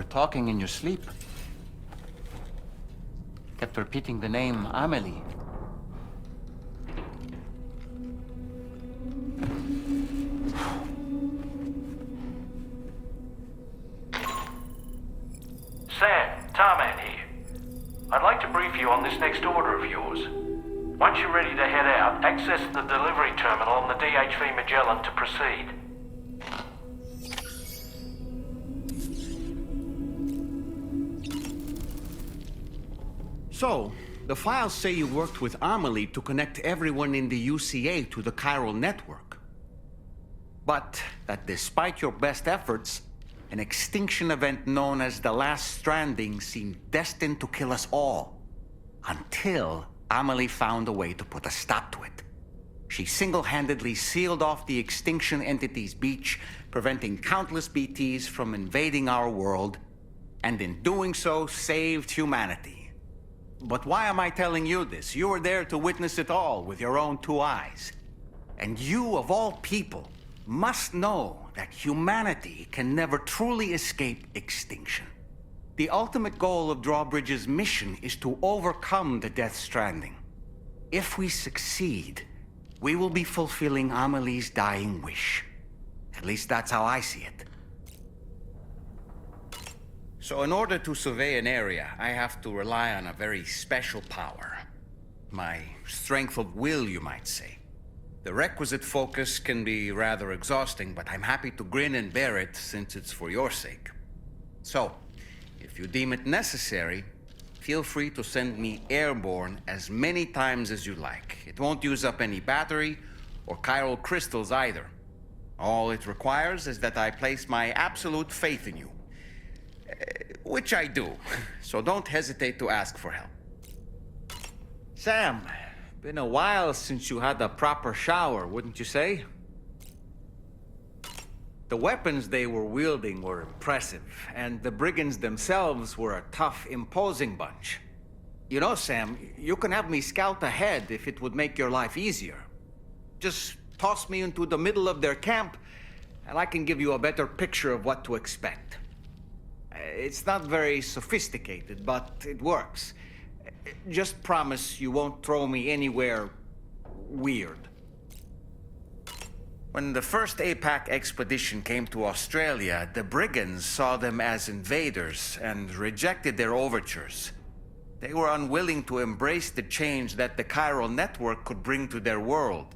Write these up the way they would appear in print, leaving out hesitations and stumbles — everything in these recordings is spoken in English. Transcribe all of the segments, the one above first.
Talking in your sleep. Kept repeating the name Amelie. Sam, Tarman here. I'd like to brief you on this next order of yours. Once you're ready to head out, access the delivery terminal on the DHV Magellan to proceed. So, the files say you worked with Amelie to connect everyone in the UCA to the chiral network. But that despite your best efforts, an extinction event known as the Last Stranding seemed destined to kill us all. Until Amelie found a way to put a stop to it. She single-handedly sealed off the extinction entity's beach, preventing countless BTs from invading our world, and in doing so, saved humanity. But why am I telling you this? You were there to witness it all with your own two eyes. And you, of all people, must know that humanity can never truly escape extinction. The ultimate goal of Drawbridge's mission is to overcome the Death Stranding. If we succeed, we will be fulfilling Amelie's dying wish. At least that's how I see it. So in order to survey an area, I have to rely on a very special power. My strength of will, you might say. The requisite focus can be rather exhausting, but I'm happy to grin and bear it since it's for your sake. So, if you deem it necessary, feel free to send me airborne as many times as you like. It won't use up any battery or chiral crystals either. All it requires is that I place my absolute faith in you. Which I do, so don't hesitate to ask for help. Sam, been a while since you had a proper shower, wouldn't you say? The weapons they were wielding were impressive, and the brigands themselves were a tough, imposing bunch. You know, Sam, you can have me scout ahead if it would make your life easier. Just toss me into the middle of their camp, and I can give you a better picture of what to expect. It's not very sophisticated, but it works. Just promise you won't throw me anywhere weird. When the first APAC expedition came to Australia, the brigands saw them as invaders and rejected their overtures. They were unwilling to embrace the change that the chiral network could bring to their world.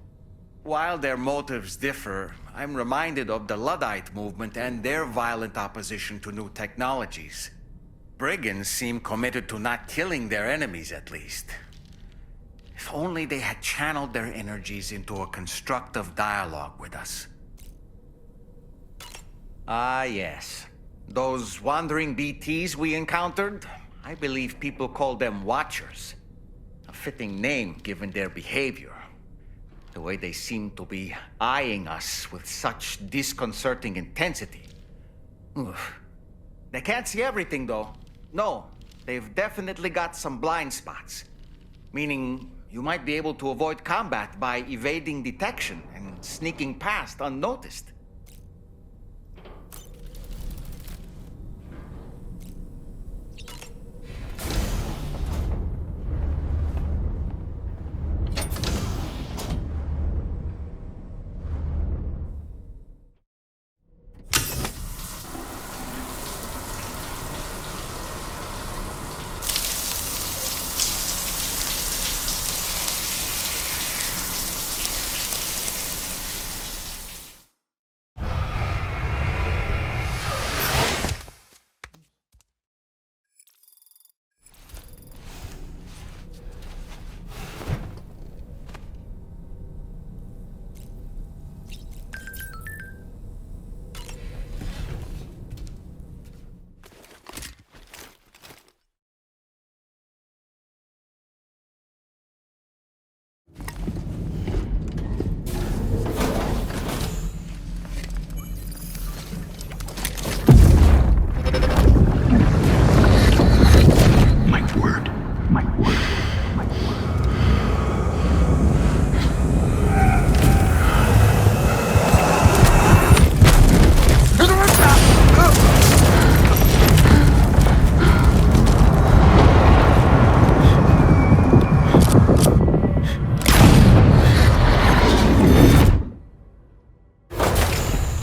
While their motives differ, I'm reminded of the Luddite movement and their violent opposition to new technologies. Brigands seem committed to not killing their enemies, at least. If only they had channeled their energies into a constructive dialogue with us. Ah, yes. Those wandering BTs we encountered, I believe people call them Watchers. A fitting name given their behavior. The way they seem to be eyeing us with such disconcerting intensity. Oof. They can't see everything, though. No, they've definitely got some blind spots. Meaning, you might be able to avoid combat by evading detection and sneaking past unnoticed.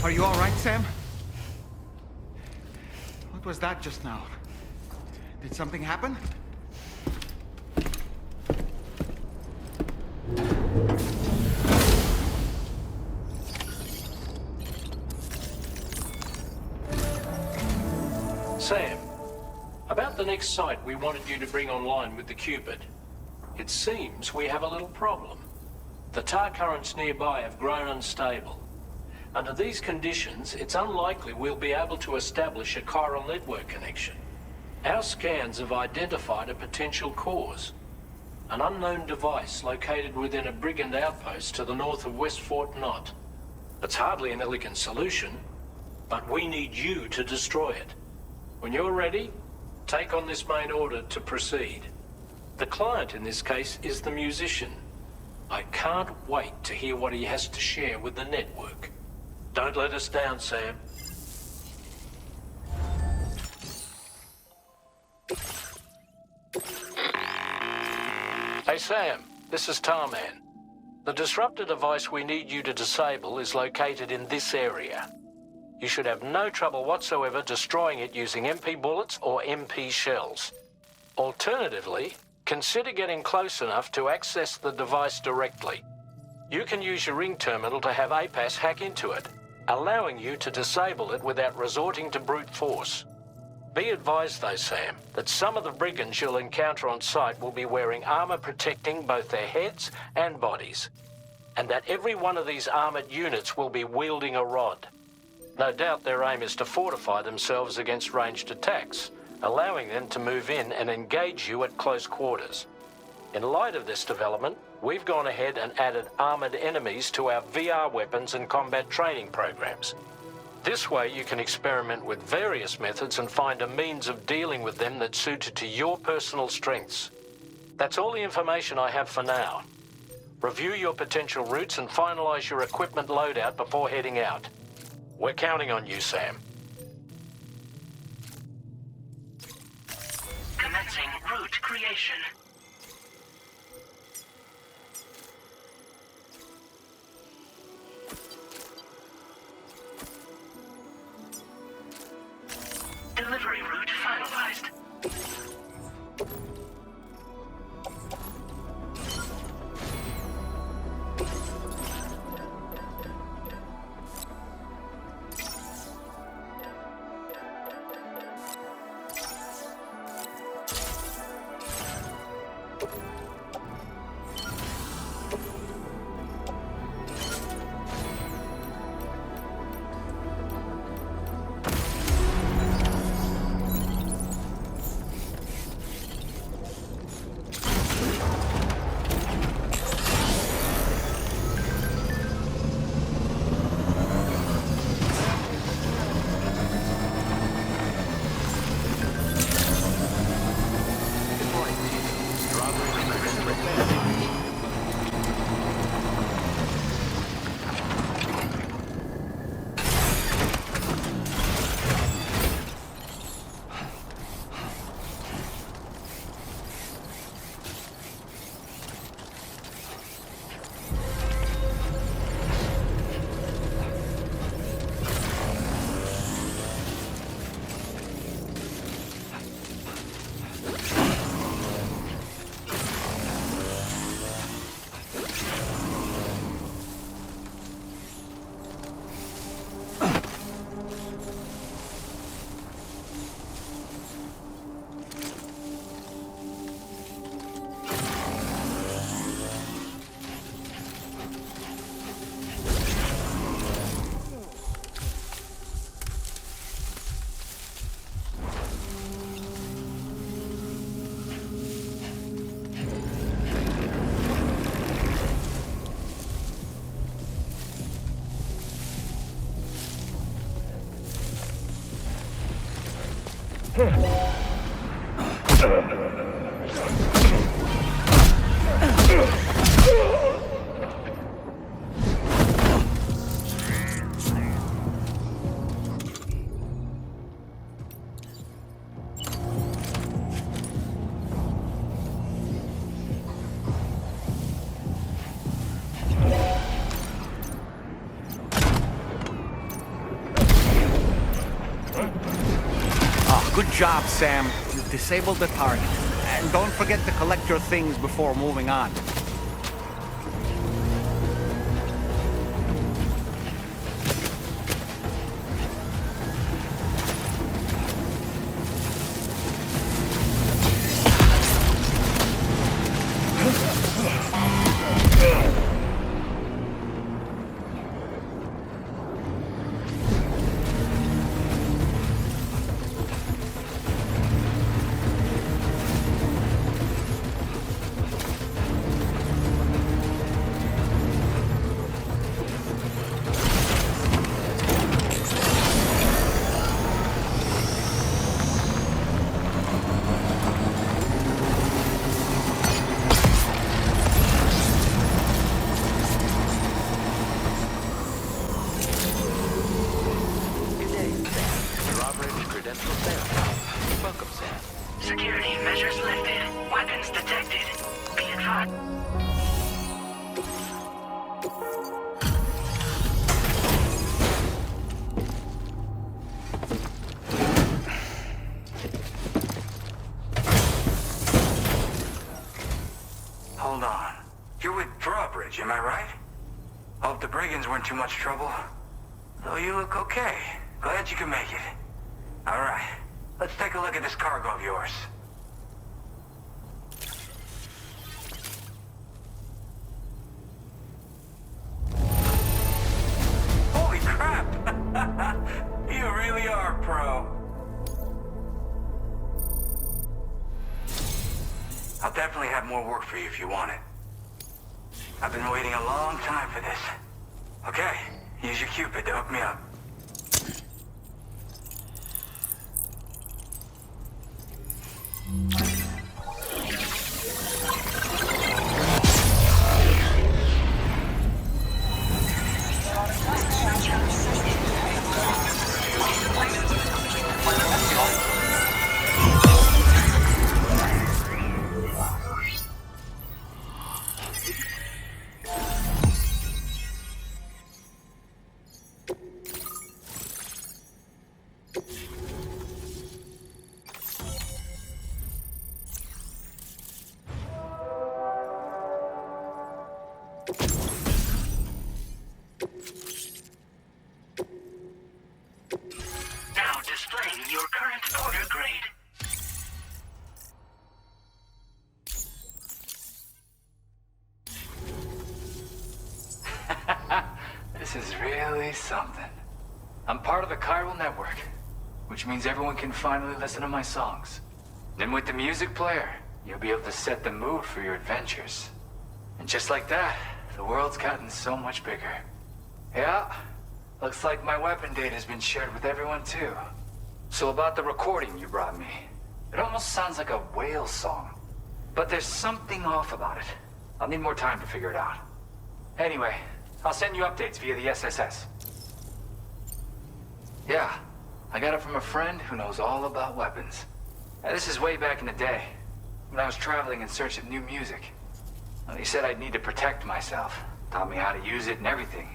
Are you all right, Sam? What was that just now? Did something happen? Sam, about the next site we wanted you to bring online with the Cupid. It seems we have a little problem. The tar currents nearby have grown unstable. Under these conditions, it's unlikely we'll be able to establish a chiral network connection. Our scans have identified a potential cause. An unknown device located within a brigand outpost to the north of West Fort Knot. It's hardly an elegant solution, but we need you to destroy it. When you're ready, take on this main order to proceed. The client in this case is the musician. I can't wait to hear what he has to share with the network. Don't let us down, Sam. Hey, Sam. This is Tarman. The disruptor device we need you to disable is located in this area. You should have no trouble whatsoever destroying it using MP bullets or MP shells. Alternatively, consider getting close enough to access the device directly. You can use your ring terminal to have APAS hack into it, allowing you to disable it without resorting to brute force. Be advised though, Sam, that some of the brigands you'll encounter on site will be wearing armor protecting both their heads and bodies, and that every one of these armored units will be wielding a rod. No doubt their aim is to fortify themselves against ranged attacks, allowing them to move in and engage you at close quarters. In light of this development, we've gone ahead and added armored enemies to our VR weapons and combat training programs. This way you can experiment with various methods and find a means of dealing with them that's suited to your personal strengths. That's all the information I have for now. Review your potential routes and finalize your equipment loadout before heading out. We're counting on you, Sam. Commencing route creation. Delivery route finalized. Good job, Sam. You disabled the target. And don't forget to collect your things before moving on. Security measures lifted. Weapons detected. Be advised. Hold on. You're with Drawbridge, am I right? Hope the brigands weren't too much trouble. Though you look okay. Glad you can make it. All right. Let's take a look at this cargo of yours. Holy crap! You really are a pro. I'll definitely have more work for you if you want it. I've been waiting a long time for this. Okay, use your Cupid to hook me up. Now displaying your current order grade. This is really something. I'm part of the chiral network, which means everyone can finally listen to my songs. Then with the music player, you'll be able to set the mood for your adventures. And just like that, the world's gotten so much bigger. Yeah, looks like my weapon data has been shared with everyone too. So about the recording you brought me, it almost sounds like a whale song. But there's something off about it. I'll need more time to figure it out. Anyway, I'll send you updates via the SSS. Yeah, I got it from a friend who knows all about weapons. Now, this is way back in the day, when I was traveling in search of new music. Well, he said I'd need to protect myself, taught me how to use it and everything.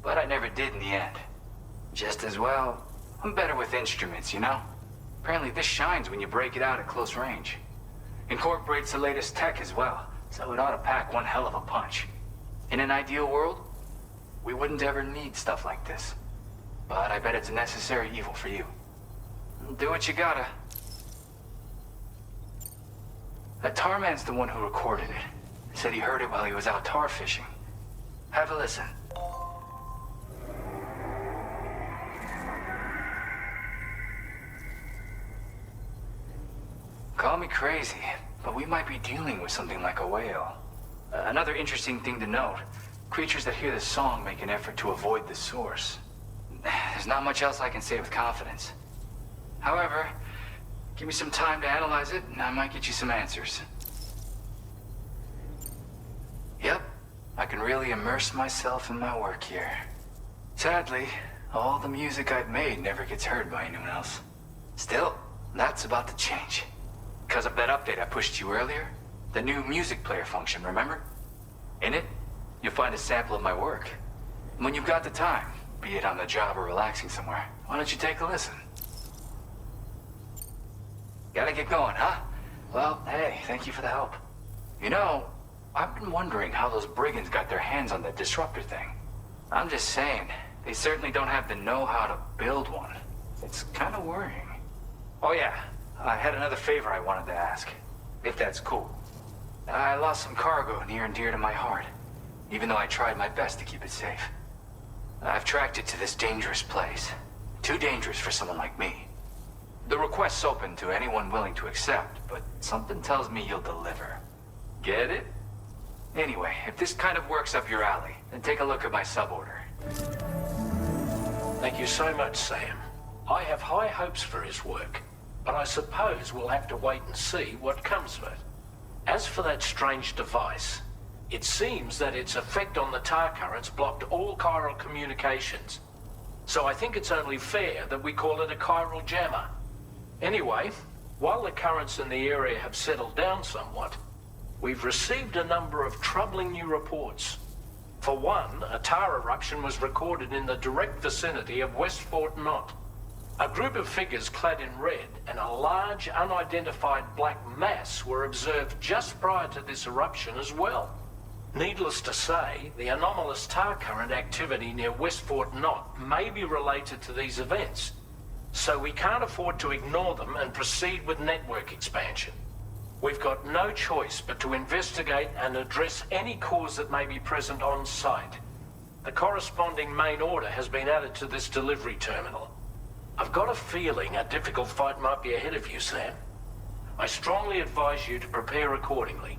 But I never did in the end. Just as well, I'm better with instruments, you know? Apparently this shines when you break it out at close range. Incorporates the latest tech as well, so it ought to pack one hell of a punch. In an ideal world, we wouldn't ever need stuff like this. But I bet it's a necessary evil for you. Do what you gotta. That tar man's the one who recorded it. He said he heard it while he was out tar fishing. Have a listen. Call me crazy, but we might be dealing with something like a whale. Another interesting thing to note, creatures that hear the song make an effort to avoid the source. There's not much else I can say with confidence. However, Give me some time to analyze it, and I might get you some answers. Yep, I can really immerse myself in my work here. Sadly, all the music I've made never gets heard by anyone else. Still, that's about to change. Because of that update I pushed you earlier, the new music player function, remember? In it, you'll find a sample of my work. And when you've got the time, be it on the job or relaxing somewhere, why don't you take a listen? Gotta get going, huh? Well, hey, thank you for the help. You know, I've been wondering how those brigands got their hands on that disruptor thing. I'm just saying, they certainly don't have the know-how to build one. It's kind of worrying. Oh yeah, I had another favor I wanted to ask, if that's cool. I lost some cargo near and dear to my heart, even though I tried my best to keep it safe. I've tracked it to this dangerous place. Too dangerous for someone like me. The request's open to anyone willing to accept, but something tells me you'll deliver. Get it? Anyway, if this kind of works up your alley, then take a look at my suborder. Thank you so much, Sam. I have high hopes for his work, but I suppose we'll have to wait and see what comes of it. As for that strange device, it seems that its effect on the tar currents blocked all chiral communications. So I think it's only fair that we call it a chiral jammer. Anyway, while the currents in the area have settled down somewhat, we've received a number of troubling new reports. For one, a tar eruption was recorded in the direct vicinity of West Fort Knot. A group of figures clad in red and a large unidentified black mass were observed just prior to this eruption as well. Needless to say, the anomalous tar current activity near West Fort Knot may be related to these events, so we can't afford to ignore them and proceed with network expansion. We've got no choice but to investigate and address any cause that may be present on site. The corresponding main order has been added to this delivery terminal. I've got a feeling a difficult fight might be ahead of you, Sam. I strongly advise you to prepare accordingly.